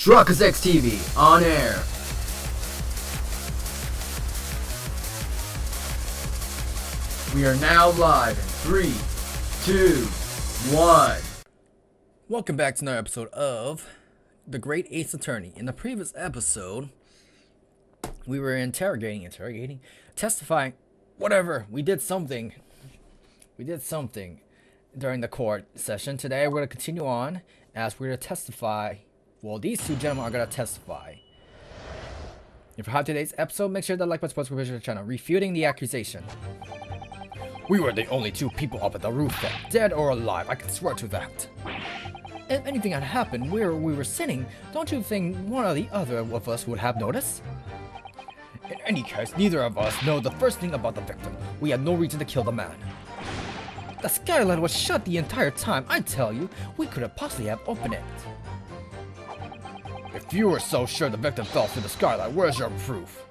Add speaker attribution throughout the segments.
Speaker 1: Chronicles TV on air. We are now live in 3, 2, 1.
Speaker 2: Welcome back to another episode of The Great Ace Attorney. In the previous episode, we were testifying, whatever. We did something during the court session. Today we're going to continue on as we're going to testify. Well, these two gentlemen are going to testify. If you have today's episode, make sure to like, subscribe to the channel. Refuting the accusation. We were the only two people up at the roof deck, dead or alive, I can swear to that. If anything had happened where we were sitting, don't you think one or the other of us would have noticed? In any case, neither of us know the first thing about the victim. We had no reason to kill the man. The skylight was shut the entire time. I tell you, we could have possibly have opened it. If you were so sure the victim fell through the skylight, where's your proof?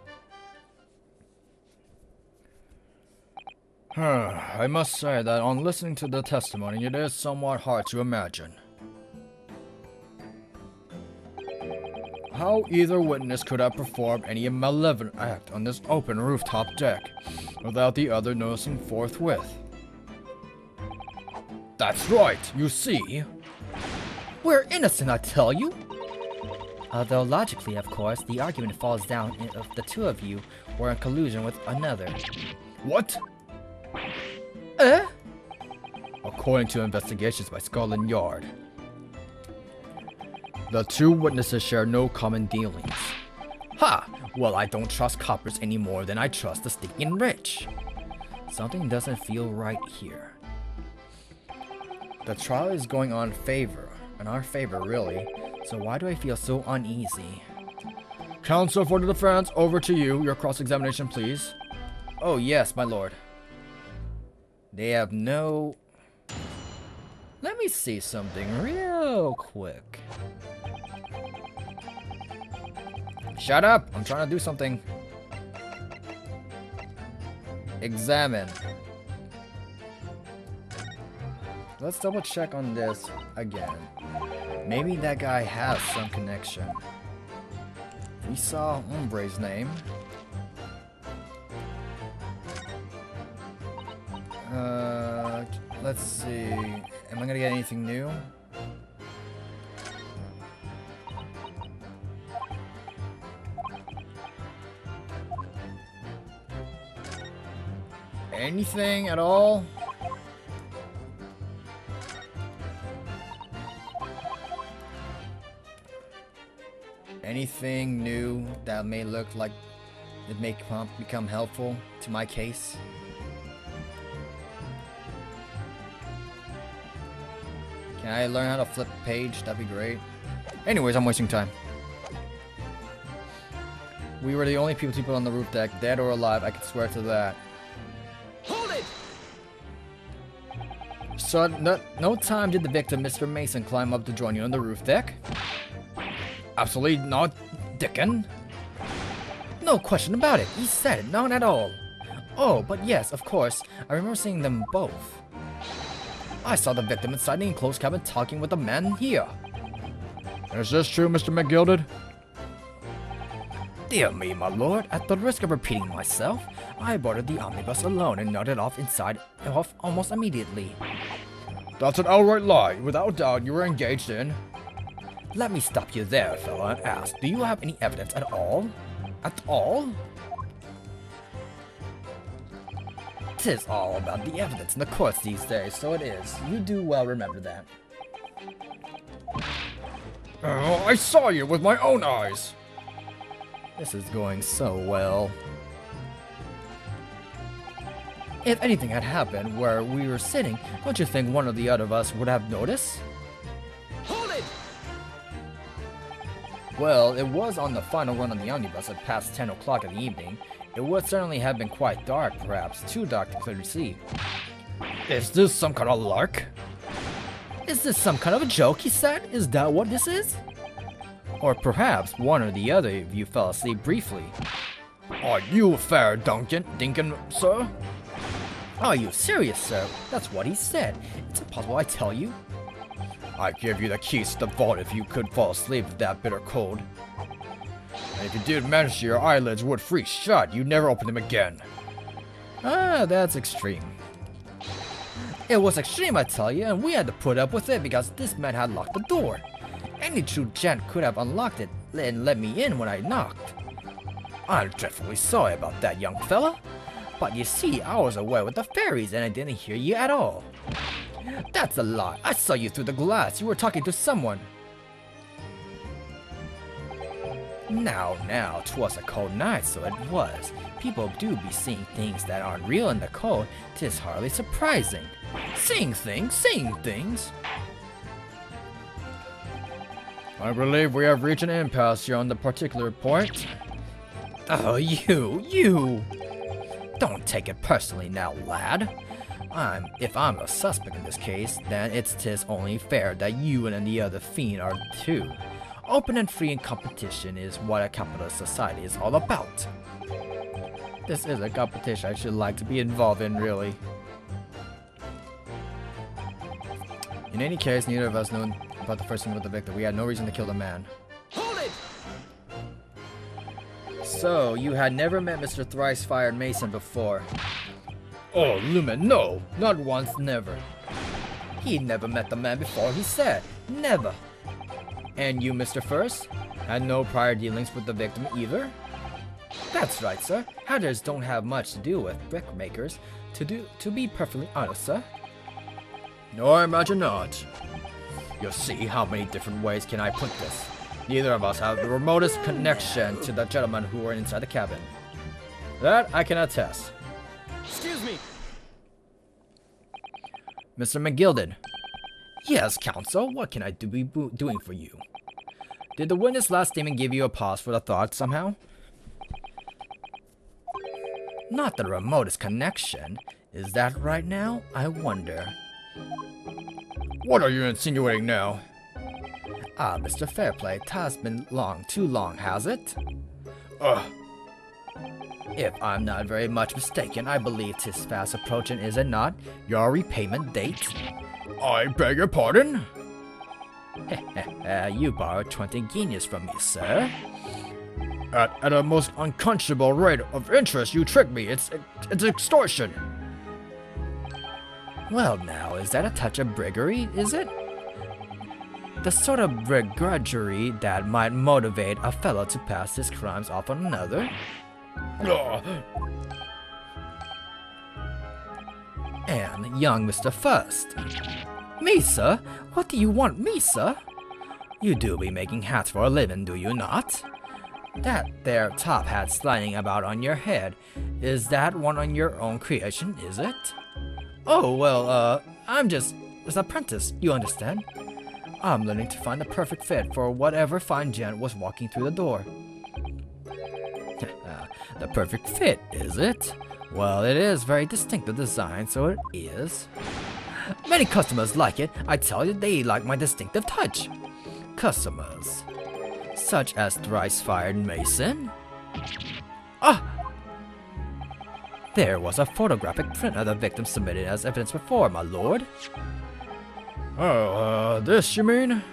Speaker 2: I must say that on listening to the testimony, it is somewhat hard to imagine how either witness could have performed any malevolent act on this open rooftop deck without the other noticing forthwith. That's right, you see. We're innocent, I tell you. Although logically, of course, the argument falls down if the two of you were in collusion with another. What? According to investigations by Scotland Yard, the two witnesses share no common dealings. Ha! Well, I don't trust coppers any more than I trust the stinking rich. Something doesn't feel right here. The trial is going on in our favor, really. So why do I feel so uneasy? Counsel for the defense, over to you. Your cross-examination, please. Oh, yes, my lord. They have no... Let me see something real quick. Shut up! I'm trying to do something. Examine. Let's double check on this again. Maybe that guy has some connection. We saw Hombre's name. Let's see. Am I gonna get anything new? Anything at all? Anything new that may look like it may become helpful to my case? Can I learn how to flip a page? That'd be great. Anyways, I'm wasting time. We were the only people on the roof deck, dead or alive, I can swear to that. Hold it! So, no time did the victim, Mr. Mason, climb up to join you on the roof deck? Absolutely not, Dickon. No question about it. He said it, not at all. Oh, but yes, of course. I remember seeing them both. I saw the victim inside the enclosed cabin talking with the man here. Is this true, Mr. McGilded? Dear me, my lord. At the risk of repeating myself, I boarded the omnibus alone and nodded off almost immediately. That's an outright lie. Without doubt, you were engaged in... Let me stop you there, fella, and ask, do you have any evidence at all? At all? Tis all about the evidence in the courts these days, so it is. You do well remember that. I saw you with my own eyes! This is going so well. If anything had happened where we were sitting, don't you think one or the other of us would have noticed? Well, it was on the final run on the omnibus at past 10 o'clock in the evening. It would certainly have been quite dark, perhaps too dark to clearly see. Is this some kind of lark? Is this some kind of a joke, he said? Is that what this is? Or perhaps one or the other of you fell asleep briefly. Are you fair, Dinkin, sir? Are you serious, sir? That's what he said. It's impossible, I tell you. I'd give you the keys to the vault if you could fall asleep with that bitter cold. And if you did manage to, your eyelids would freeze shut. You'd never open them again. Ah, that's extreme. It was extreme, I tell you, and we had to put up with it because this man had locked the door. Any true gent could have unlocked it and let me in when I knocked. I'm dreadfully sorry about that, young fella. But you see, I was away with the fairies and I didn't hear you at all. That's a lie. I saw you through the glass. You were talking to someone. Now, 'twas a cold night, so it was. People do be seeing things that aren't real in the cold. 'Tis hardly surprising. Seeing things. I believe we have reached an impasse here on the particular point. Oh, you! Don't take it personally now, lad. If I'm a suspect in this case, then 'tis only fair that you and the other fiend are too. Open and free in competition is what a capitalist society is all about. This is a competition I should like to be involved in, really. In any case, neither of us knew about the first thing with the victim. We had no reason to kill the man.
Speaker 1: Hold it!
Speaker 2: So, you had never met Mr. Thrice-Fired Mason before? Oh, Lumen, no! Not once, never. He never met the man before, he said. Never. And you, Mr. First, had no prior dealings with the victim either? That's right, sir. Hatters don't have much to do with brickmakers, to be perfectly honest, sir. No, I imagine not. You'll see how many different ways can I put this. Neither of us have the remotest connection to the gentlemen who were inside the cabin. That I can attest.
Speaker 1: Excuse me!
Speaker 2: Mr. McGilden. Yes, counsel, what can I be doing for you? Did the witness last statement give you a pause for the thought somehow? Not the remotest connection. Is that right now? I wonder. What are you insinuating now? Ah, Mr. Fairplay, it has been too long, has it? If I'm not very much mistaken, I believe 'tis fast approaching, is it not? Your repayment date? I beg your pardon? You borrowed 20 guineas from me, sir. At a most unconscionable rate of interest, you tricked me. It's extortion. Well now, is that a touch of briggery, is it? The sort of begrudgery that might motivate a fellow to pass his crimes off on another? And young Mr. First. Me, sir? What do you want me, sir? You do be making hats for a living, do you not? That there top hat sliding about on your head, is that one on your own creation, is it? Oh, well, I'm just an apprentice, you understand? I'm learning to find the perfect fit for whatever fine gent was walking through the door. The perfect fit, is it? Well, it is very distinctive design, so it is. Many customers like it. I tell you, they like my distinctive touch. Customers. Such as Thrice-Fired Mason? Ah! There was a photographic print of the victim submitted as evidence before, my lord. Oh, this you mean?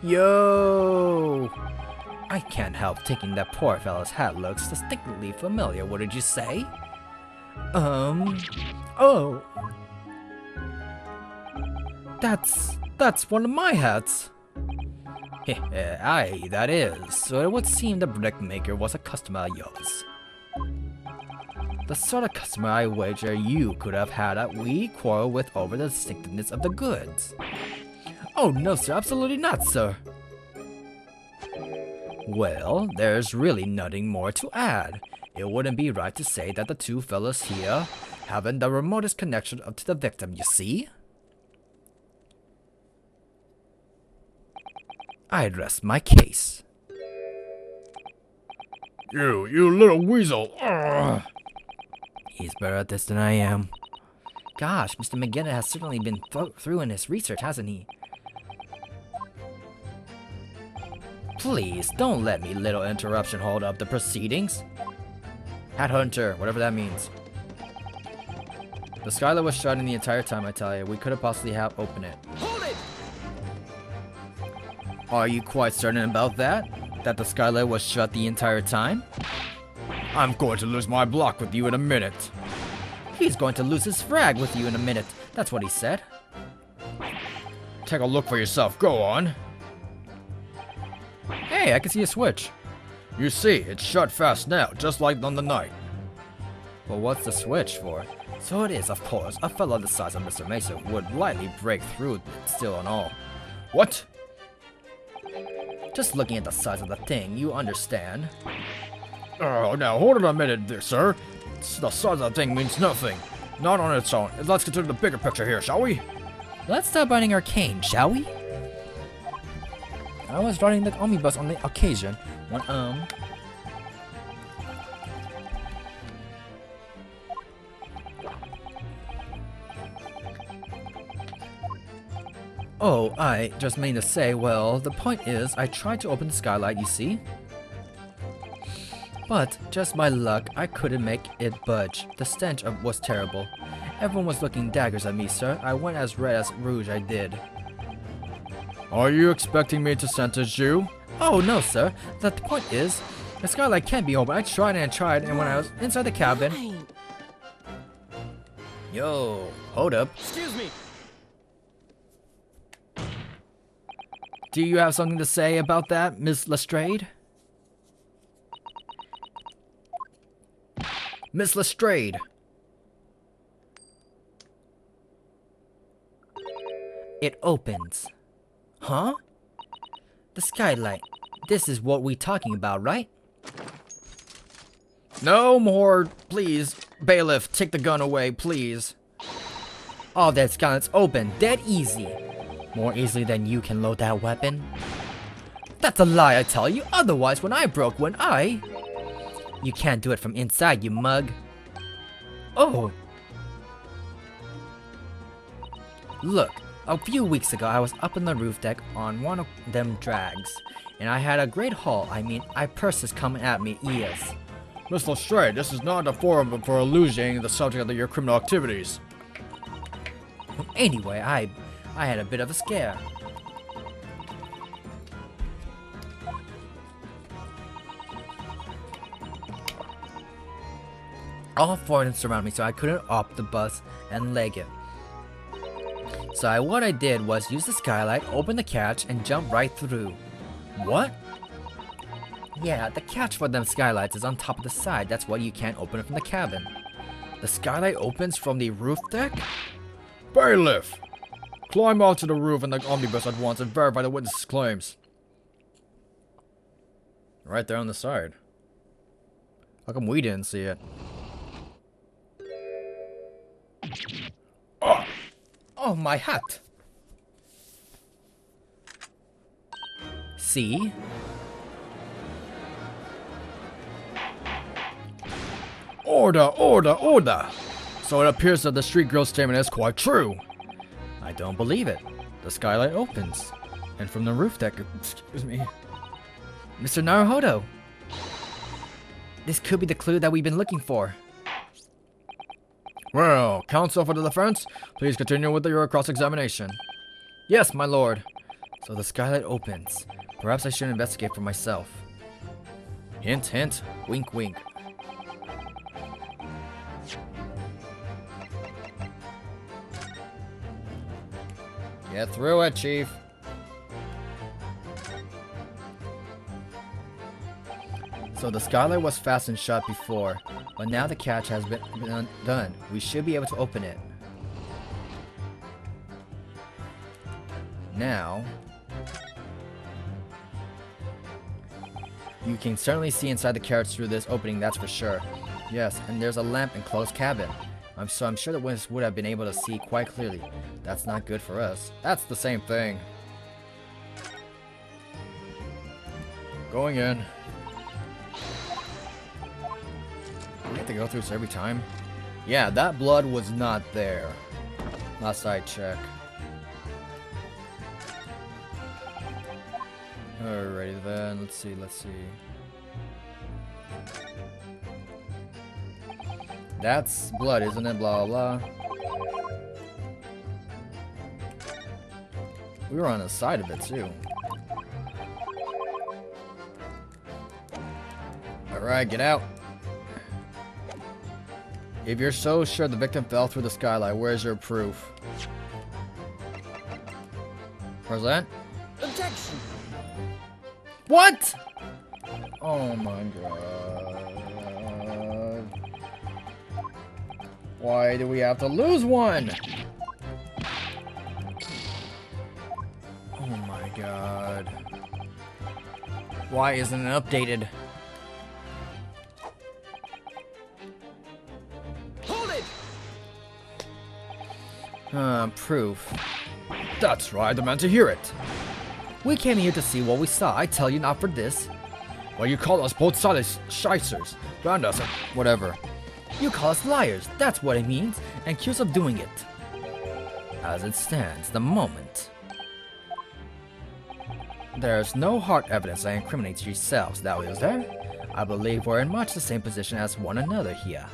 Speaker 2: Yo! I can't help thinking that poor fellow's hat looks distinctly familiar. What did you say? Oh. That's one of my hats. Aye, that is. So it would seem the brickmaker was a customer of yours. The sort of customer I wager you could have had a wee quarrel with over the distinctiveness of the goods. Oh no, sir, absolutely not, sir. Well, there's really nothing more to add. It wouldn't be right to say that the two fellows here haven't the remotest connection up to the victim, you see? I'd rest my case. You little weasel! Ugh. He's better at this than I am. Gosh, Mr. McGinnis has certainly been through in his research, hasn't he? Please, don't let me little interruption hold up the proceedings. Headhunter, whatever that means. The skylight was shut in the entire time, I tell you. We couldn't possibly have opened it.
Speaker 1: Hold it!
Speaker 2: Are you quite certain about that? That the skylight was shut the entire time? I'm going to lose my block with you in a minute. He's going to lose his frag with you in a minute. That's what he said. Take a look for yourself. Go on. Hey, I can see a switch. You see, it's shut fast now, just like on the night. Well, what's the switch for? So it is, of course, a fellow the size of Mr. Mason would lightly break through it still and all. What? Just looking at the size of the thing, you understand. Oh, now hold on a minute there, sir. The size of the thing means nothing. Not on its own. Let's consider the bigger picture here, shall we? Let's stop riding our cane, shall we? I was riding the omnibus on the occasion when, Oh, I just mean to say, well, the point is, I tried to open the skylight, you see? But, just by luck, I couldn't make it budge. The stench was terrible. Everyone was looking daggers at me, sir. I went as red as rouge, I did. Are you expecting me to sentence you? Oh, no, sir. The point is, the skylight can't be open. I tried and tried, and when I was inside the cabin... Yo, hold up.
Speaker 1: Excuse me.
Speaker 2: Do you have something to say about that, Miss Lestrade? Miss Lestrade. It opens. Huh? The skylight. This is what we're talking about, right? No more, please. Bailiff, take the gun away, please. Oh, that skylight's open. Dead easy. More easily than you can load that weapon? That's a lie, I tell you. Otherwise, when I broke one eye... You can't do it from inside, you mug. Oh. Look, a few weeks ago, I was up on the roof deck on one of them drags. And I had a great haul. I mean, purses coming at me, ears. Miss Lestrade, this is not a forum for illusioning the subject of your criminal activities. Anyway, I had a bit of a scare. All four of them surrounded me, so I couldn't op the bus and leg it. So what I did was use the skylight, open the catch, and jump right through. What? Yeah, the catch for them skylights is on top of the side. That's why you can't open it from the cabin. The skylight opens from the roof deck? Bailiff! Climb onto the roof in the omnibus at once and verify the witness's claims. Right there on the side. How come we didn't see it? Oh, oh my hat! See? Order, order, order! So it appears that the street girl's statement is quite true. I don't believe it. The skylight opens. And from the roof deck, excuse me. Mr. Naruhodo! This could be the clue that we've been looking for. Well, counsel for the defense, please continue with your cross-examination. Yes, my lord. So the skylight opens. Perhaps I should investigate for myself. Hint, hint, wink, wink. Get through it, Chief. So the skylight was fastened shut before, but now the catch has been done. We should be able to open it. Now, you can certainly see inside the carriage through this opening, that's for sure. Yes, and there's a lamp in closed cabin. I'm sure the witness would have been able to see quite clearly. That's not good for us. That's the same thing. Going in. We have to go through this every time? Yeah, that blood was not there. Last I checked. Alrighty then, let's see. That's blood, isn't it? Blah, blah, blah. We were on the side of it, too. Alright, get out. If you're so sure the victim fell through the skylight, where's your proof? Where's that?
Speaker 1: Objection!
Speaker 2: What? Oh my god. Why do we have to lose one? Oh my god. Why isn't it updated?
Speaker 1: Hold it!
Speaker 2: Proof. That's right, I demand to hear it. We came here to see what we saw. I tell you not for this. Well, you call us both solid shysters. Drowned us and whatever. You call us liars. That's what it means. And accuse of doing it. As it stands, the moment. There's no hard evidence that incriminates yourselves, now is there? I believe we're in much the same position as one another here.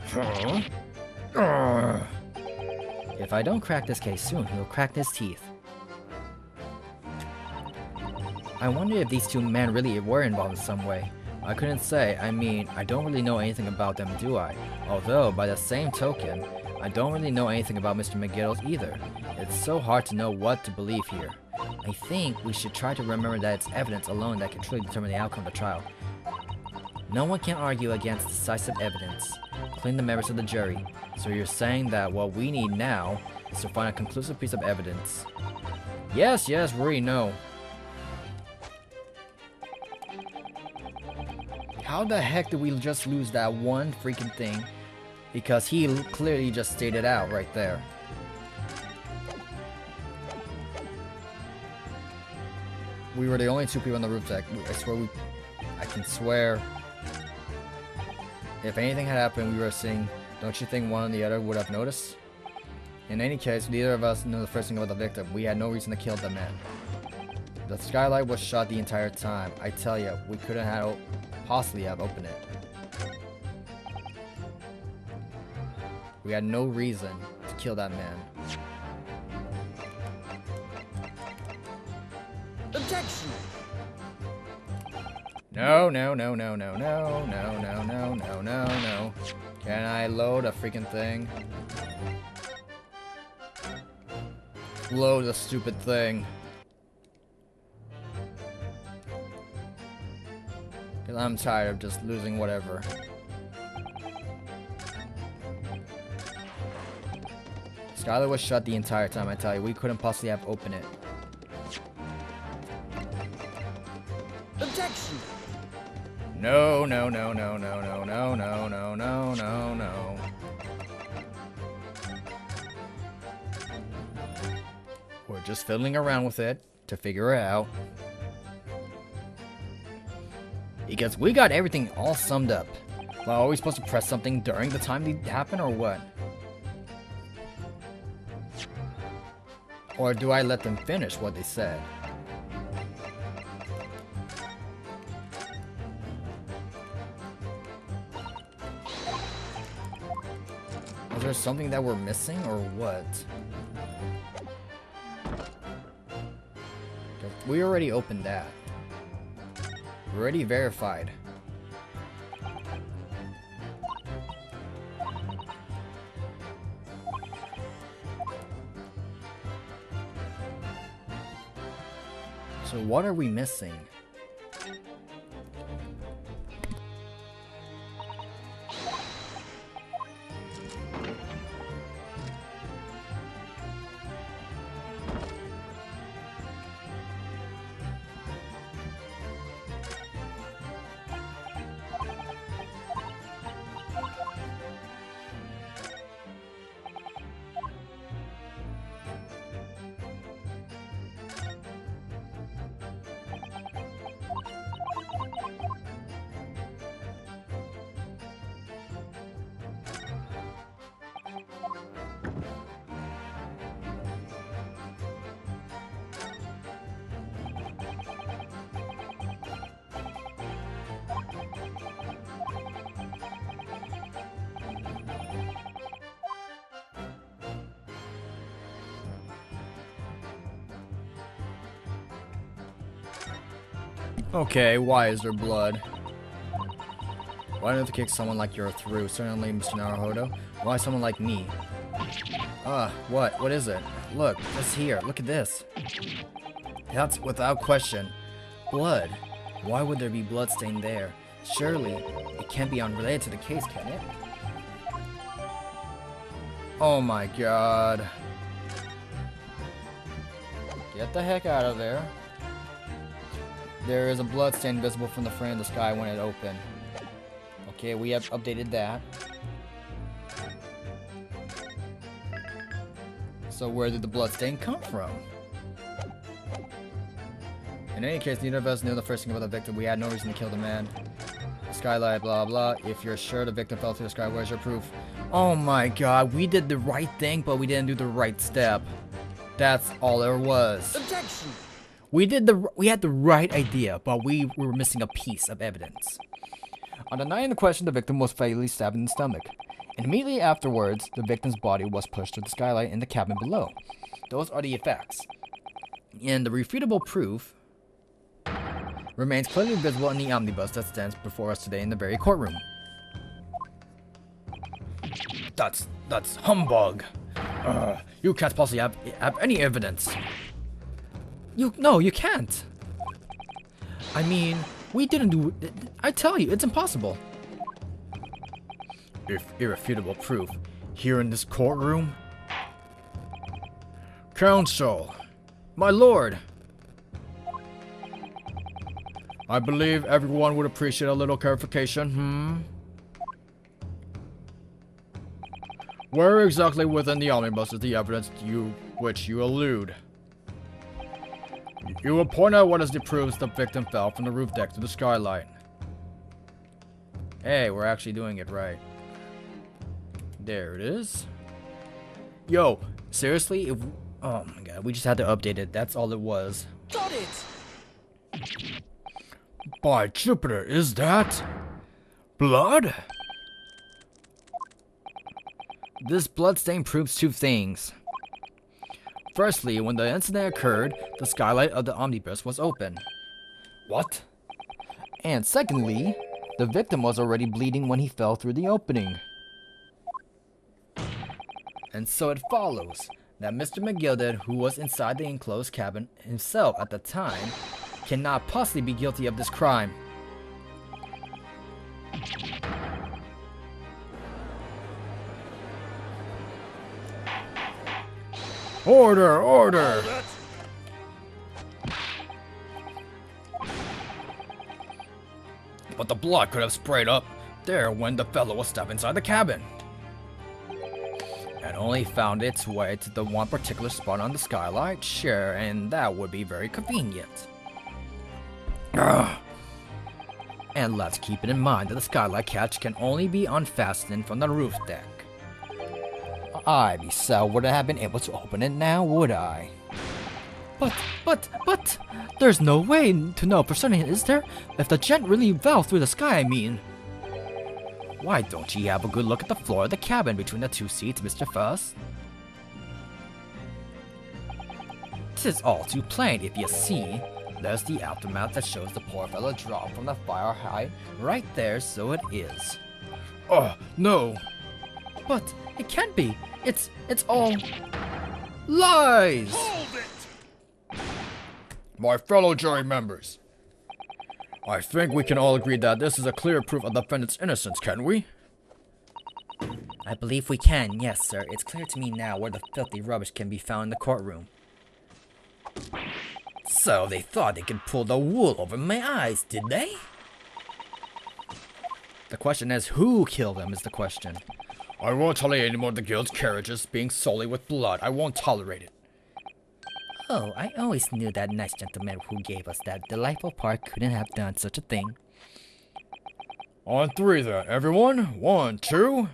Speaker 2: Huh? If I don't crack this case soon, he'll crack his teeth. I wonder if these two men really were involved in some way. I couldn't say. I mean, I don't really know anything about them, do I? Although, by the same token, I don't really know anything about Mr. McGiddles either. It's so hard to know what to believe here. I think we should try to remember that it's evidence alone that can truly determine the outcome of the trial. No one can argue against decisive evidence, including the members of the jury. So you're saying that what we need now is to find a conclusive piece of evidence. Yes, we already know. How the heck did we just lose that one freaking thing? Because he clearly just stated out right there. We were the only two people on the roof deck. I can swear. If anything had happened, we were sitting. Don't you think one or the other would have noticed? In any case, neither of us knew the first thing about the victim. We had no reason to kill the man. The skylight was shut the entire time. I tell you, we couldn't have possibly have opened it. We had no reason to kill that man.
Speaker 1: Objection!
Speaker 2: No. Can I load a freaking thing? Load the stupid thing. Cause I'm tired of just losing whatever. Skylar was shut the entire time, I tell you. We couldn't possibly have opened it.
Speaker 1: Objection!
Speaker 2: No. We're just fiddling around with it to figure it out. Because we got everything all summed up. Well, are we supposed to press something during the time it happened or what? Or do I let them finish what they said? Is there something that we're missing or what? We already opened that. We already verified. So what are we missing? Okay, why is there blood? Why don't you kick someone like you're through? Certainly, Mr. Naruhodo. Why someone like me? What? What is it? Look, it's here. Look at this. That's without question. Blood. Why would there be blood stain there? Surely, it can't be unrelated to the case, can it? Oh my god. Get the heck out of there. There is a blood stain visible from the frame of the sky when it opened. Okay, we have updated that. So where did the blood stain come from? In any case, neither of us knew the first thing about the victim. We had no reason to kill the man. Skylight, blah blah. If you're sure the victim fell through the sky, where's your proof? Oh my god, we did the right thing, but we didn't do the right step. That's all there was.
Speaker 1: Objection!
Speaker 2: We had the right idea, but we were missing a piece of evidence. On the night in question, the victim was fatally stabbed in the stomach. And immediately afterwards, the victim's body was pushed through the skylight in the cabin below. Those are the effects. And the refutable proof remains clearly visible in the omnibus that stands before us today in the very courtroom. That's humbug. You can't possibly have any evidence. No, you can't. I mean, we didn't do. I tell you, it's impossible. If irrefutable proof here in this courtroom, counsel, my lord. I believe everyone would appreciate a little clarification. Where exactly within the omnibus is the evidence which you allude? You will point out what is the proofs the victim fell from the roof deck to the skylight. Hey, we're actually doing it right. There it is. Yo, seriously? Oh my god, we just had to update it. That's all it was.
Speaker 1: Got it!
Speaker 2: By Jupiter, is that blood? This bloodstain proves two things. Firstly, when the incident occurred, the skylight of the omnibus was open. What? And secondly, the victim was already bleeding when he fell through the opening. And so it follows that Mr. McGilded, who was inside the enclosed cabin himself at the time, cannot possibly be guilty of this crime. Order! Order! But the blood could have sprayed up there when the fellow was stuck inside the cabin. And only found its way to the one particular spot on the skylight. Sure, and that would be very convenient. Ugh. And let's keep it in mind that the skylight catch can only be unfastened from the roof deck. I myself wouldn't have been able to open it now, would I? But, there's no way to know for certain, is there? If the gent really fell through the sky, I mean. Why don't you have a good look at the floor of the cabin between the two seats, Mr. Fuss? 'Tis all too plain if you see. There's the aftermath that shows the poor fellow drop from the fire height right there, so it is. Oh, no. But it can't be. It's all lies.
Speaker 1: Hold it!
Speaker 2: My fellow jury members, I think we can all agree that this is a clear proof of the defendant's innocence, can we? I believe we can, yes, sir. It's clear to me now where the filthy rubbish can be found in the courtroom. So they thought they could pull the wool over my eyes, did they? The question is, who killed them is the question. I won't tolerate any more of the guild's carriages being solely with blood. I won't tolerate it. Oh, I always knew that nice gentleman who gave us that delightful park couldn't have done such a thing. On three then, everyone. 1, 2.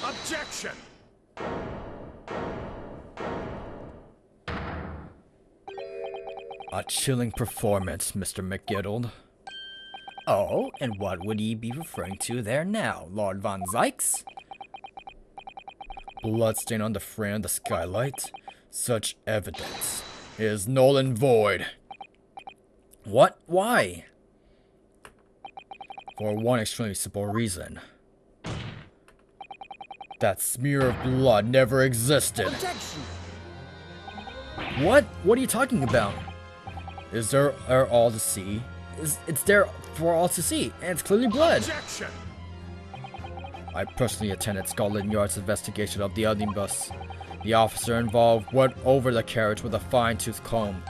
Speaker 1: Objection!
Speaker 2: A chilling performance, Mr. McGiddled. Oh, and what would he be referring to there now, Lord Von Zykes? Bloodstain on the frame of the skylight? Such evidence is null and void. What? Why? For one extremely simple reason. That smear of blood never existed.
Speaker 1: Objection!
Speaker 2: What? What are you talking about? Is there all to see? It's there for all to see, and it's clearly blood.
Speaker 1: Objection!
Speaker 2: I personally attended Scotland Yard's investigation of the omnibus. The officer involved went over the carriage with a fine-tooth comb.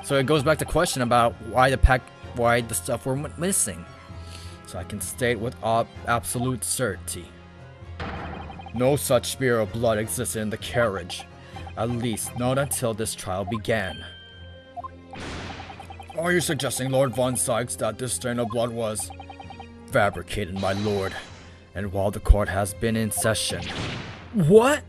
Speaker 2: So it goes back to the question about why the stuff were missing. So I can state with absolute certainty. No such smear of blood existed in the carriage. At least not until this trial began. Are you suggesting, Lord Von Sykes, that this stain of blood was fabricated, my lord? And while the court has been in session. What?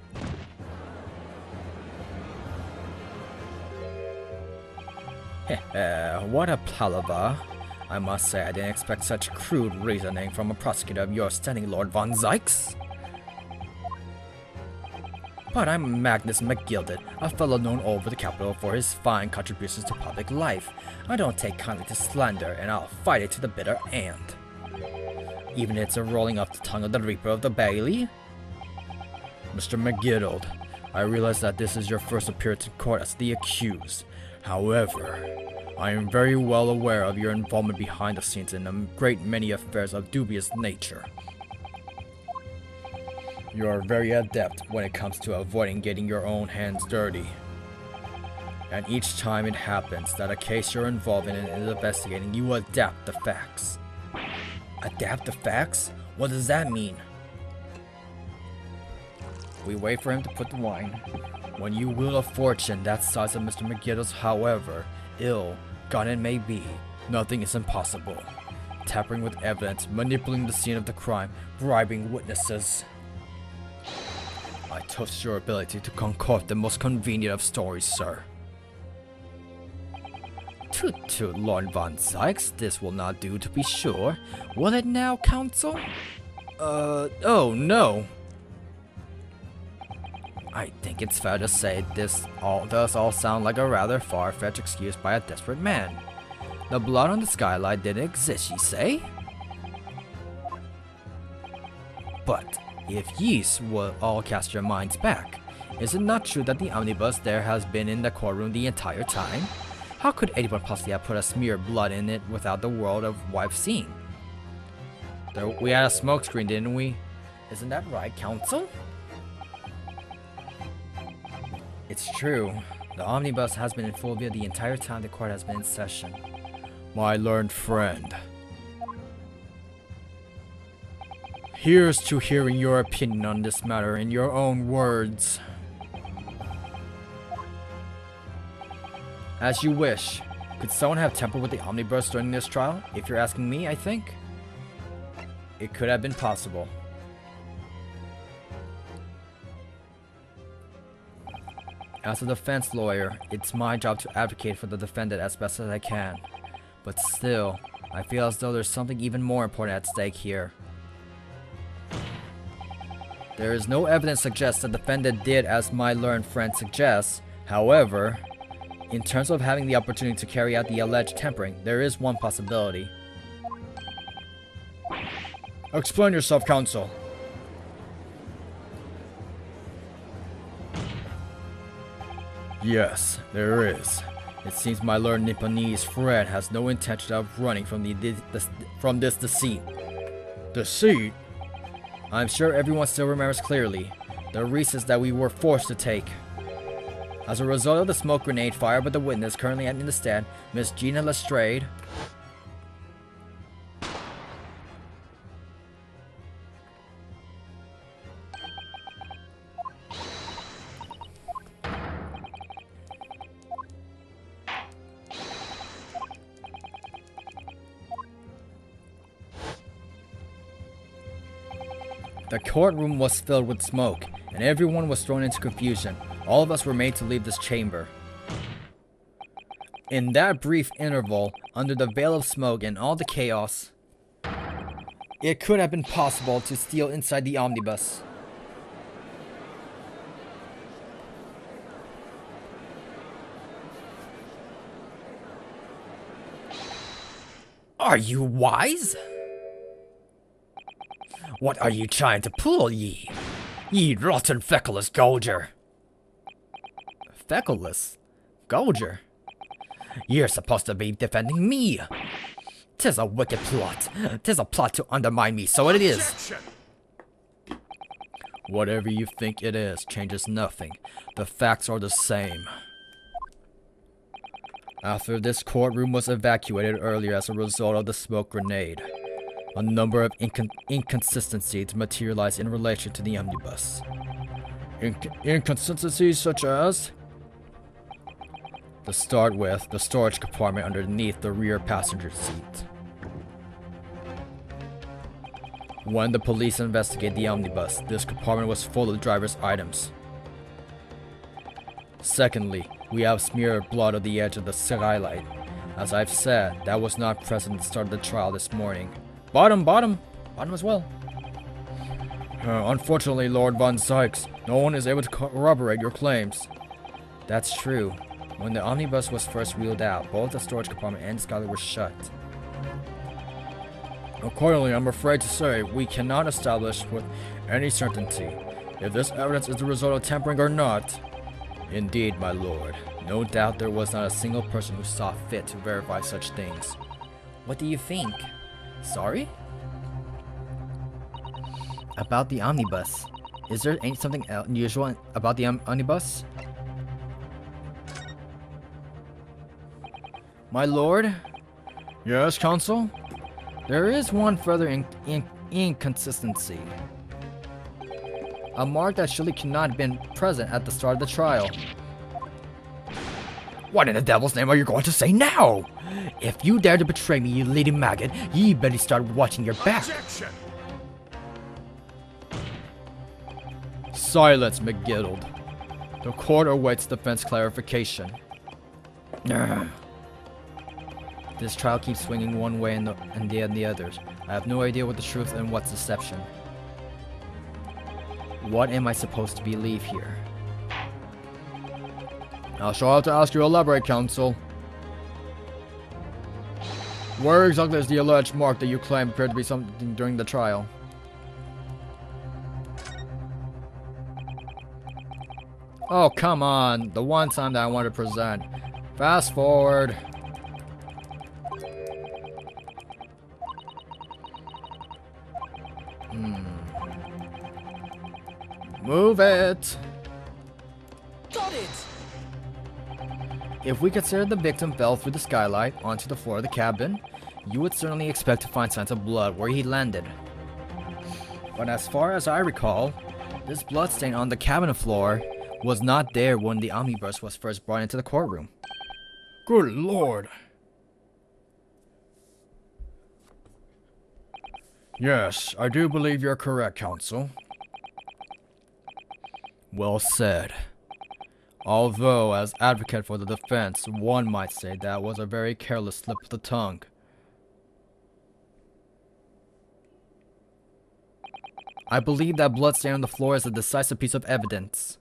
Speaker 2: What a palaver. I must say I didn't expect such crude reasoning from a prosecutor of your standing, Lord Von Sykes. But I'm Magnus McGilded, a fellow known over the capital for his fine contributions to public life. I don't take kindly to slander, and I'll fight it to the bitter end. Even if it's a rolling off the tongue of the Reaper of the Bailey. Mr. McGiddled, I realize that this is your first appearance in court as the accused. However, I am very well aware of your involvement behind the scenes in a great many affairs of dubious nature. You are very adept when it comes to avoiding getting your own hands dirty. And each time it happens that a case you're involved in is investigating, you adapt the facts. Adapt the facts? What does that mean? We wait for him to put the wine. When you wield a fortune that size of Mr. McGiddle's, however ill-gotten it may be, nothing is impossible. Tampering with evidence, manipulating the scene of the crime, bribing witnesses. I toast your ability to concoct the most convenient of stories, sir. Toot, Lord Von Sykes, this will not do to be sure. Will it now, counsel? Oh no. I think it's fair to say this does all sound like a rather far-fetched excuse by a desperate man. The blood on the skylight didn't exist, ye say? But if ye's will all cast your minds back, is it not true that the omnibus there has been in the courtroom the entire time? How could anyone possibly have put a smear of blood in it without the world of wife seeing? We had a smoke screen, didn't we? Isn't that right, counsel? It's true. The omnibus has been in full view the entire time the court has been in session. My learned friend. Here's to hearing your opinion on this matter in your own words. As you wish. Could someone have tampered with the omnibus during this trial? If you're asking me, I think it could have been possible. As a defense lawyer, it's my job to advocate for the defendant as best as I can. But still, I feel as though there's something even more important at stake here. There is no evidence to suggest the defendant did as my learned friend suggests. However, in terms of having the opportunity to carry out the alleged tampering, there is one possibility. Explain yourself, counsel. Yes, there is. It seems my learned Nipponese friend has no intention of running from this deceit. Deceit? I'm sure everyone still remembers clearly the risks that we were forced to take. As a result of the smoke grenade fired by the witness currently in the stand, Miss Gina Lestrade. The courtroom was filled with smoke, and everyone was thrown into confusion. All of us were made to leave this chamber. In that brief interval, under the veil of smoke and all the chaos, it could have been possible to steal inside the omnibus. Are you wise? What are you trying to pull, ye? Ye rotten feckless Golger. Feckless? Golger? You're supposed to be defending me. 'Tis a wicked plot. 'Tis a plot to undermine me, so it is.
Speaker 1: Objection!
Speaker 2: Whatever you think it is changes nothing. The facts are the same. After this courtroom was evacuated earlier as a result of the smoke grenade, a number of inconsistencies materialized in relation to the omnibus. Inconsistencies such as? To start with, the storage compartment underneath the rear passenger seat. When the police investigated the omnibus, this compartment was full of the driver's items. Secondly, we have smeared blood on the edge of the skylight. As I've said, that was not present at the start of the trial this morning. Bottom as well. Unfortunately, Lord Von Sykes, no one is able to corroborate your claims. That's true. When the omnibus was first wheeled out, both the storage compartment and the skylight were shut. Accordingly, I'm afraid to say we cannot establish with any certainty if this evidence is the result of tampering or not. Indeed, my lord, no doubt there was not a single person who saw fit to verify such things. What do you think? Sorry? About the omnibus. Is there something unusual about the omnibus? My lord? Yes, counsel? There is one further inconsistency. A mark that surely cannot have been present at the start of the trial. What in the devil's name are you going to say now? If you dare to betray me, you lady maggot, ye better start watching your back.
Speaker 1: Objection!
Speaker 2: Silence, McGiddled. The court awaits defense clarification. This trial keeps swinging one way and the others. I have no idea what the truth and what's deception. What am I supposed to believe here? I shall have to ask you to elaborate, counsel. Where exactly is the alleged mark that you claim appeared to be something during the trial? Oh, come on. The one time that I want to present. Fast forward. Move it.
Speaker 1: Got it!
Speaker 2: If we consider the victim fell through the skylight onto the floor of the cabin, you would certainly expect to find signs of blood where he landed. But as far as I recall, this blood stain on the cabin floor was not there when the omnibus was first brought into the courtroom. Good lord. Yes, I do believe you're correct, counsel. Well said. Although, as advocate for the defense, one might say that was a very careless slip of the tongue. I believe that bloodstain on the floor is a decisive piece of evidence.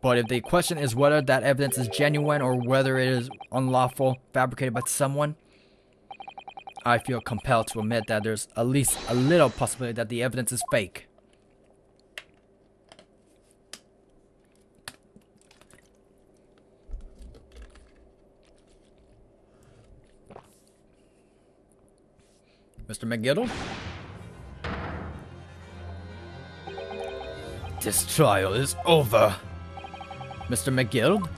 Speaker 2: But if the question is whether that evidence is genuine or whether it is unlawful, fabricated by someone, I feel compelled to admit that there's at least a little possibility that the evidence is fake. Mr. McGiddle? This trial is over. Mr. McGill?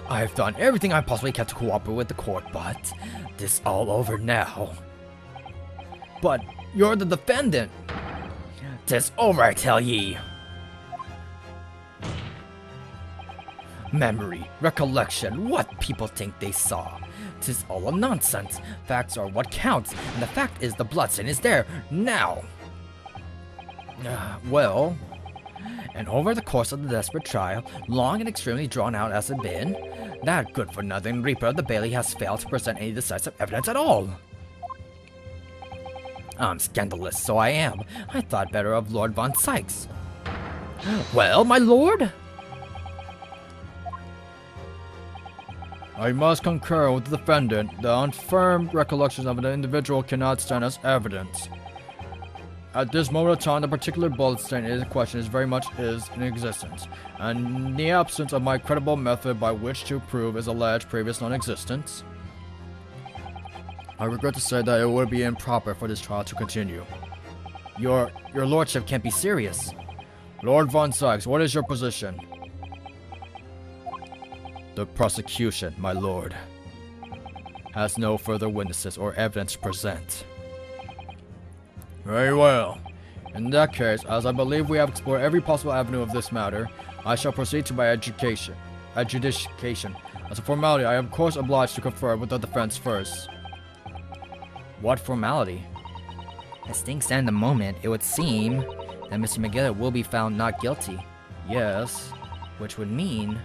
Speaker 2: I have done everything I possibly can to cooperate with the court, but this all over now. But you're the defendant. 'Tis over, I tell ye. Memory, recollection, what people think they saw. 'Tis all a nonsense. Facts are what counts, and the fact is the bloodstain is there, now. Well, and over the course of the desperate trial, long and extremely drawn out as it been, that good-for-nothing Reaper of the Bailey has failed to present any decisive evidence at all. I'm scandalous, so I am. I thought better of Lord Von Sykes. Well, my lord? I must concur with the defendant. The unfirmed recollections of an individual cannot stand as evidence. At this moment of time, the particular bullet stain in question is very much in existence, and the absence of my credible method by which to prove his alleged previous non-existence. I regret to say that it would be improper for this trial to continue. Your lordship can't be serious. Lord Von Sykes, what is your position? The prosecution, my lord, has no further witnesses or evidence to present. Very well. In that case, as I believe we have explored every possible avenue of this matter, I shall proceed to my adjudication. As a formality, I am of course obliged to confer with the defense first. What formality? As things stand at the moment, it would seem that Mr. McGill will be found not guilty. Yes, which would mean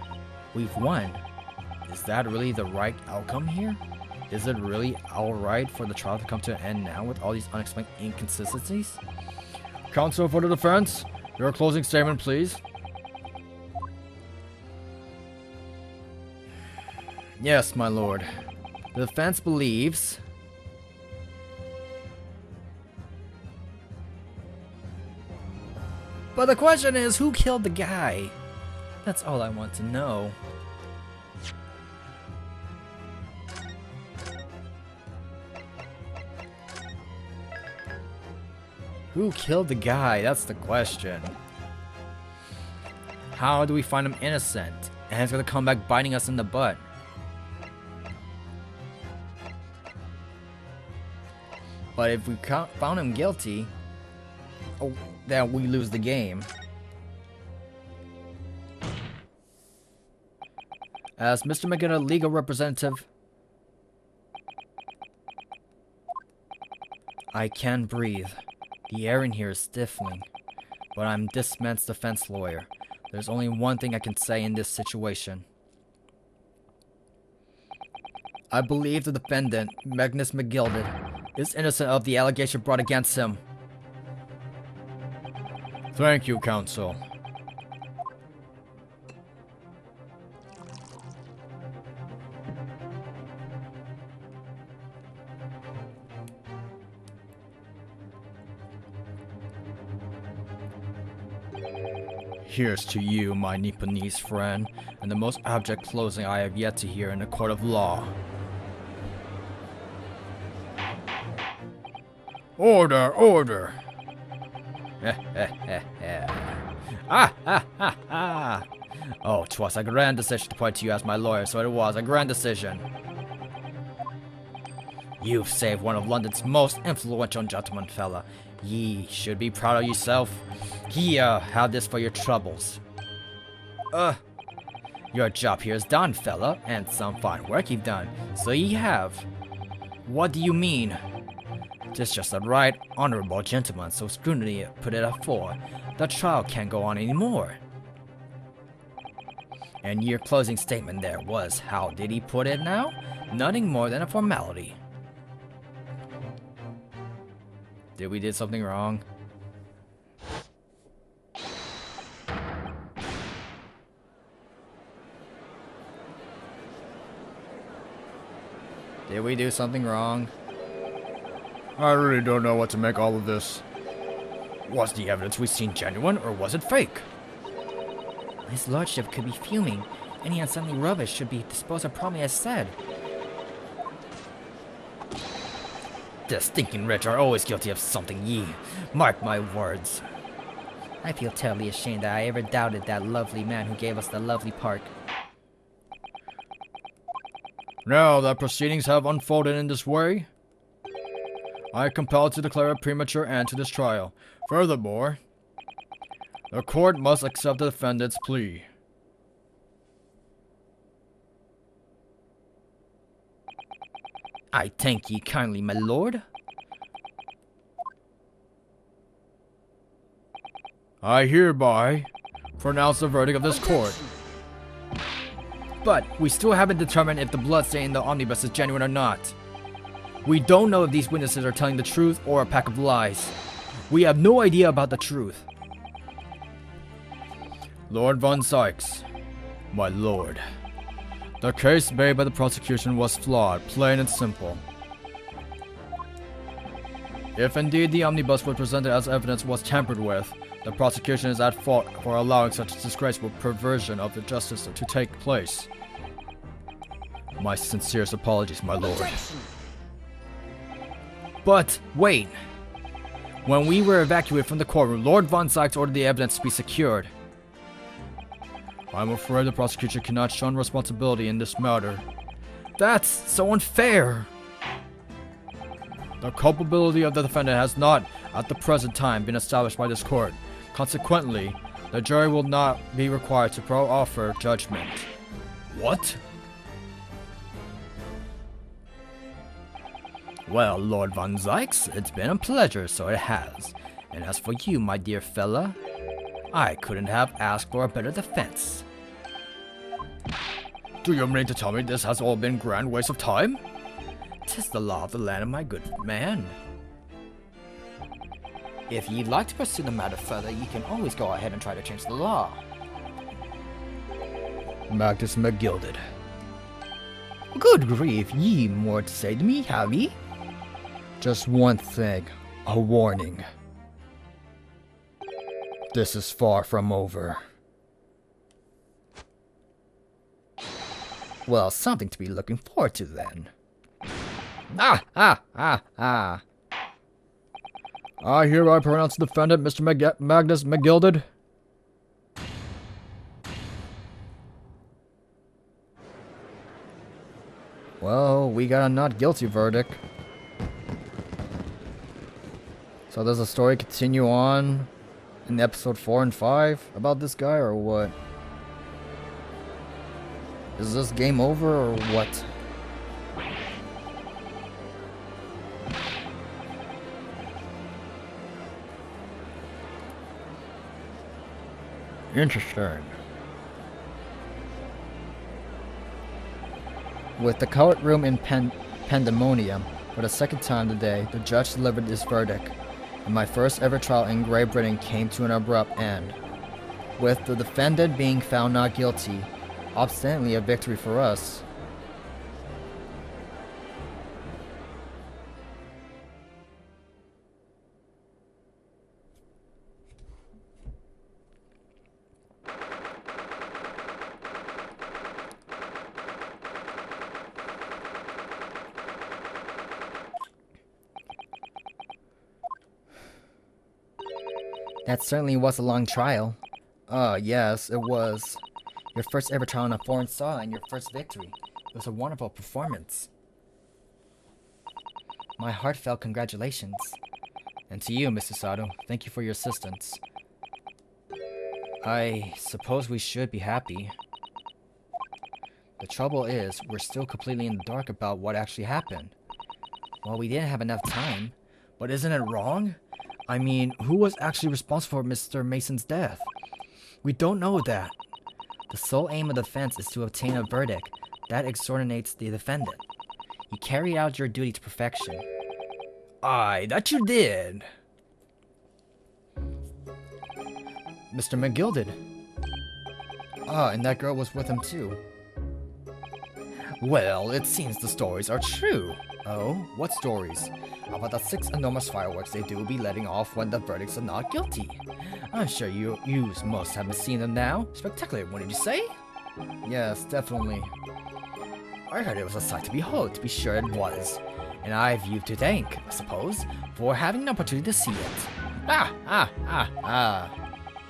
Speaker 2: we've won. Is that really the right outcome here? Is it really alright for the trial to come to an end now with all these unexplained inconsistencies? Counsel for the defense, your closing statement, please. Yes, my lord. The defense believes... But the question is, who killed the guy? That's all I want to know. Who killed the guy? That's the question. How do we find him innocent? And he's gonna come back biting us in the butt. But if we found him guilty, then we lose the game. As Mr. McGinnis, legal representative, I can breathe. The air in here is stifling, but I'm this man's defense lawyer. There's only one thing I can say in this situation. I believe the defendant, Magnus McGilded, is innocent of the allegation brought against him. Thank you, counsel. Here's to you, my Nipponese friend, and the most abject closing I have yet to hear in a court of law. Order, order! Oh, 'twas a grand decision to point to you as my lawyer, so it was a grand decision. You've saved one of London's most influential gentlemen, fella. Ye should be proud of yourself. Here, have this for your troubles. Your job here is done, fella, and some fine work you've done, so ye have. What do you mean? 'Tis just a right honorable gentleman, so scrutiny put it up for. The trial can't go on anymore. And your closing statement there was, how did he put it now? Nothing more than a formality. Did we do something wrong? Did we do something wrong? I really don't know what to make all of this. Was the evidence we've seen genuine, or was it fake? His lordship could be fuming. Any unseemly rubbish should be disposed of promptly as said. The stinking rich are always guilty of something, ye. Mark my words. I feel terribly ashamed that I ever doubted that lovely man who gave us the lovely park. Now that proceedings have unfolded in this way, I am compelled to declare a premature end to this trial. Furthermore, the court must accept the defendant's plea. I thank ye kindly, my lord. I hereby pronounce the verdict of this court. But we still haven't determined if the bloodstain in the omnibus is genuine or not. We don't know if these witnesses are telling the truth or a pack of lies. We have no idea about the truth. Lord Von Sykes, my lord, The case made by the prosecution was flawed, plain and simple. If indeed the omnibus was presented as evidence was tampered with, the prosecution is at fault for allowing such a disgraceful perversion of the justice to take place. My sincerest apologies, my lord.
Speaker 1: Objection.
Speaker 2: But, wait! When we were evacuated from the courtroom, Lord Von Sykes ordered the evidence to be secured. I'm afraid the prosecution cannot shun responsibility in this matter. That's so unfair! The culpability of the defendant has not, at the present time, been established by this court. Consequently, the jury will not be required to offer judgment. What? Well, Lord Von Sykes, it's been a pleasure, so it has. And as for you, my dear fella, I couldn't have asked for a better defense. Do you mean to tell me this has all been grand waste of time? 'Tis the law of the land, my good man. If you'd like to pursue the matter further, you can always go ahead and try to change the law. Magnus McGilded. Good grief, ye more to say to me, have ye? Just one thing, a warning. This is far from over. Well, something to be looking forward to then. I hereby pronounce the defendant, Mr. Magnus McGilded. Well, we got a not guilty verdict. So does the story continue on in episode 4 and 5 about this guy, or what? Is this game over, or what? Interesting. With the courtroom in pandemonium for the second time today, the judge delivered his verdict, and my first ever trial in Great Britain came to an abrupt end. With the defendant being found not guilty, obstinately a victory for us. That certainly was a long trial. Yes, it was. Your first ever trial in a foreign saw and your first victory. It was a wonderful performance. My heartfelt congratulations. And to you, Mr. Sato, thank you for your assistance. I suppose we should be happy. The trouble is, we're still completely in the dark about what actually happened. Well, we didn't have enough time, but isn't it wrong? I mean, who was actually responsible for Mr. Mason's death? We don't know that. The sole aim of the defense is to obtain a verdict that exonerates the defendant. You carried out your duty to perfection. Aye, that you did. Mr. McGilded. And that girl was with him too. Well, it seems the stories are true. Oh, what stories? About the 6 enormous fireworks they do be letting off when the verdicts are not guilty. I'm sure you must have seen them now. Spectacular, what did you say? Yes, definitely. I heard it was a sight to behold, to be sure it was. And I have you to thank, I suppose, for having an opportunity to see it.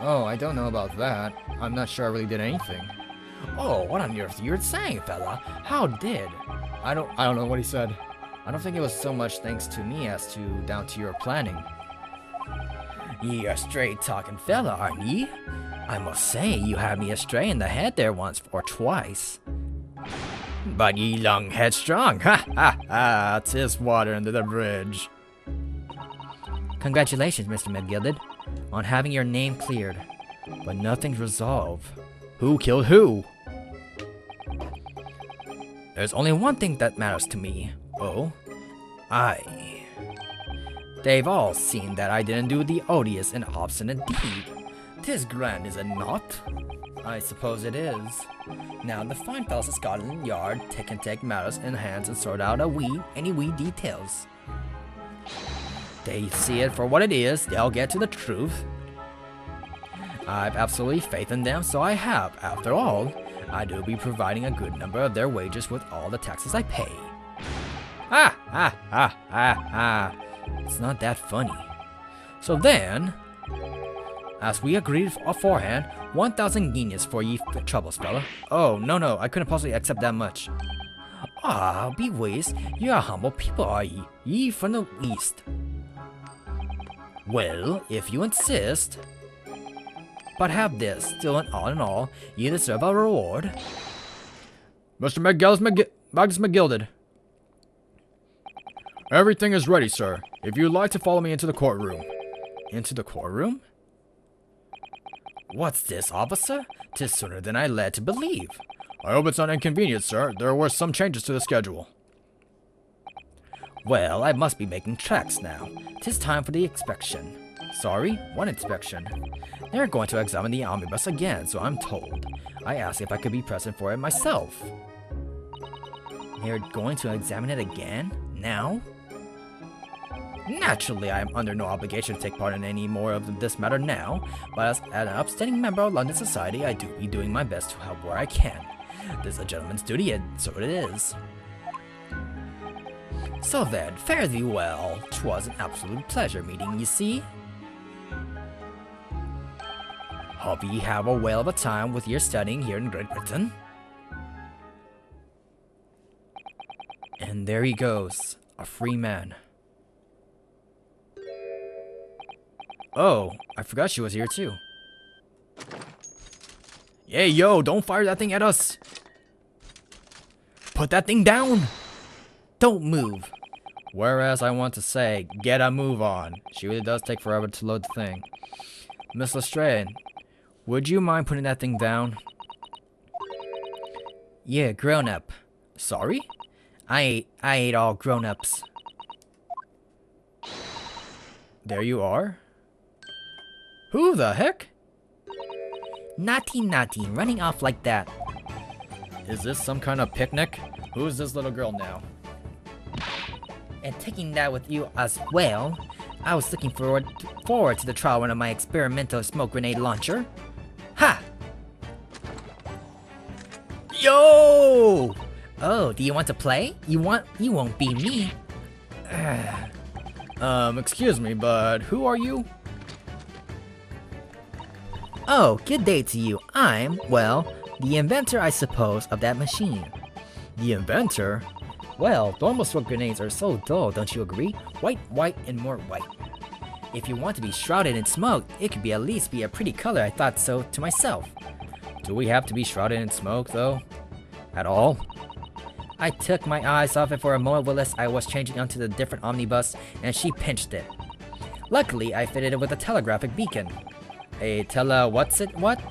Speaker 2: Oh, I don't know about that. I'm not sure I really did anything. Oh, what on earth you're saying, fella? How did? I don't know what he said. I don't think it was so much thanks to me as to down to your planning. Ye are straight-talking fella, aren't ye? I must say, you had me astray in the head there once or twice. But ye long headstrong, ha, 'tis water under the bridge. Congratulations, Mr. McGilded, on having your name cleared. But nothing's resolved. Who killed who? There's only one thing that matters to me. Oh? They've all seen that I didn't do the odious and obstinate deed. 'Tis grand, is it not? I suppose it is. Now the fine fellows at Scotland Yard can take matters in hands and sort out any wee details. They see it for what it is, they'll get to the truth. I've absolutely faith in them, so I have. After all, I do be providing a good number of their wages with all the taxes I pay. It's not that funny. So then, as we agreed aforehand, 1,000 guineas for ye troubles, fella. Oh, no, I couldn't possibly accept that much. Be ways, you're a humble people, are ye? Ye from the east. Well, if you insist. But have this, still and all in all, you deserve a reward. Mr. Magnus McGilded. Everything is ready, sir. If you'd like to follow me into the courtroom. Into the courtroom? What's this, officer? 'Tis sooner than I led to believe. I hope it's not inconvenient, sir. There were some changes to the schedule. Well, I must be making tracks now. 'Tis time for the inspection. Sorry, what inspection? They're going to examine the omnibus again, so I'm told. I asked if I could be present for it myself. They're going to examine it again? Now? Naturally, I am under no obligation to take part in any more of this matter now, but as an upstanding member of London society, I do be doing my best to help where I can. This is a gentleman's duty, and so it is. So then, fare thee well. 'Twas an absolute pleasure meeting, you see. Hope ye have a whale of a time with your studying here in Great Britain. And there he goes, a free man. Oh, I forgot she was here too. Hey, yo, don't fire that thing at us. Put that thing down. Don't move. Whereas I want to say, get a move on. She really does take forever to load the thing. Miss Lestrade, would you mind putting that thing down? Yeah, grown up. Sorry? I ate all grown-ups. There you are. Who the heck? Naughty, running off like that. Is this some kind of picnic? Who is this little girl now? And taking that with you as well, I was looking forward to the trial run of my experimental smoke grenade launcher. Ha! Yo! Oh, do you want to play? You won't be me. Excuse me, but who are you? Oh, good day to you. I'm, well, the inventor, I suppose, of that machine. The inventor? Well, normal smoke grenades are so dull, don't you agree? White, and more white. If you want to be shrouded in smoke, it could at least be a pretty color, I thought so to myself. Do we have to be shrouded in smoke, though? At all? I took my eyes off it for a moment whilst I was changing onto the different omnibus, and she pinched it. Luckily, I fitted it with a telegraphic beacon. A what?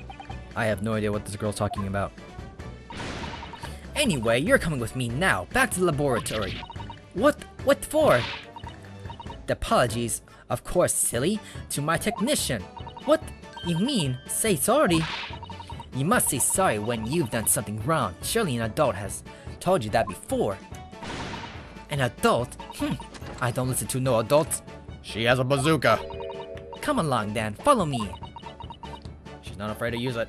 Speaker 2: I have no idea what this girl's talking about. Anyway, you're coming with me now, back to the laboratory. What for? The apologies, of course, silly, to my technician. What? You mean, say sorry? You must say sorry when you've done something wrong. Surely an adult has told you that before. An adult? I don't listen to no adults. She has a bazooka. Come along then, follow me. She's not afraid to use it.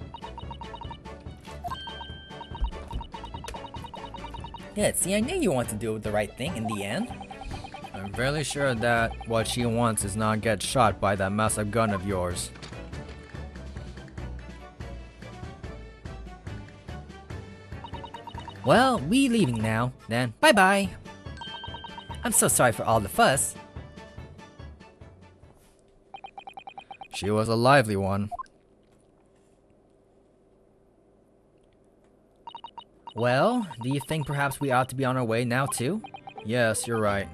Speaker 2: Good, see, I knew you want to do the right thing in the end. I'm fairly sure that what she wants is not get shot by that massive gun of yours. Well, we leaving now, then bye-bye. I'm so sorry for all the fuss. She was a lively one. Well, do you think perhaps we ought to be on our way now too? Yes, you're right.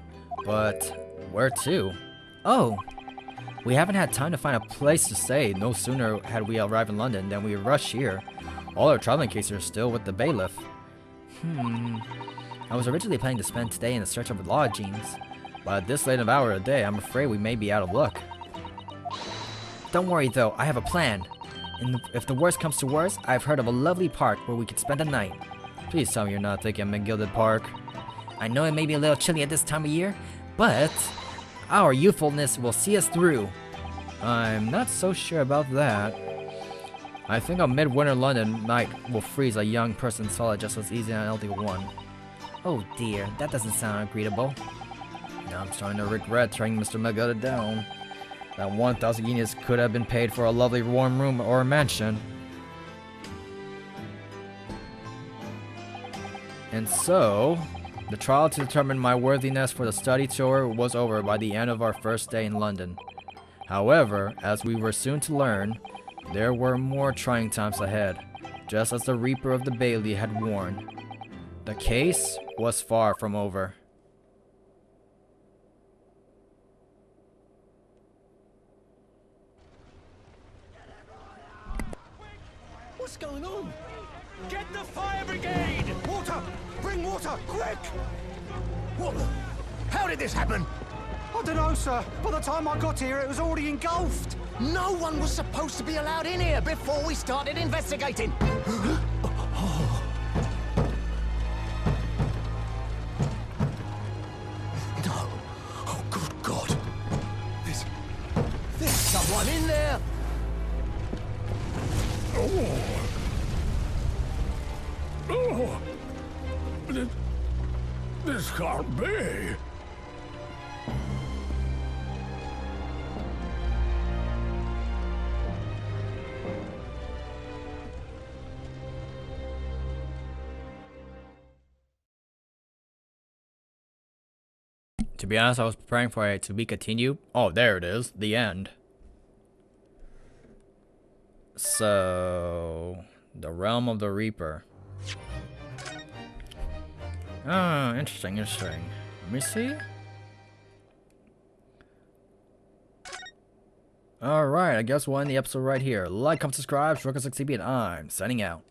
Speaker 2: But where to? Oh, we haven't had time to find a place to stay. No sooner had we arrived in London than we rushed here. All our traveling cases are still with the bailiff. I was originally planning to spend today in the search of lodgings, but at this late of hour of the day, I'm afraid we may be out of luck. Don't worry though, I have a plan. If the worst comes to worst, I've heard of a lovely park where we could spend the night. Please tell me you're not thinking of McGilded Park. I know it may be a little chilly at this time of year, but our youthfulness will see us through. I'm not so sure about that. I think a midwinter London night will freeze a young person's soul just as easy as an elderly one. Oh dear, that doesn't sound agreeable. Now I'm starting to regret turning Mr. Magota down. That 1,000 guineas could have been paid for a lovely warm room or a mansion. And so, the trial to determine my worthiness for the study tour was over by the end of our first day in London. However, as we were soon to learn, there were more trying times ahead, just as the Reaper of the Bailey had warned. The case was far from over.
Speaker 1: What's going on? Get the fire brigade!
Speaker 3: Water! Bring water, quick! What? How did this happen? I don't know, sir. By the time I got here, it was already engulfed.
Speaker 1: No one was supposed to be allowed in here before we started investigating.
Speaker 3: No. Oh, good God.
Speaker 1: There's someone in there.
Speaker 3: This can't be.
Speaker 2: To be honest, I was preparing for it to be continued. Oh, there it is. The end. So, the realm of the Reaper. Ah, interesting. Let me see. Alright, I guess we'll end the episode right here. Like, comment, subscribe, Chronicles 6CB, and I'm signing out.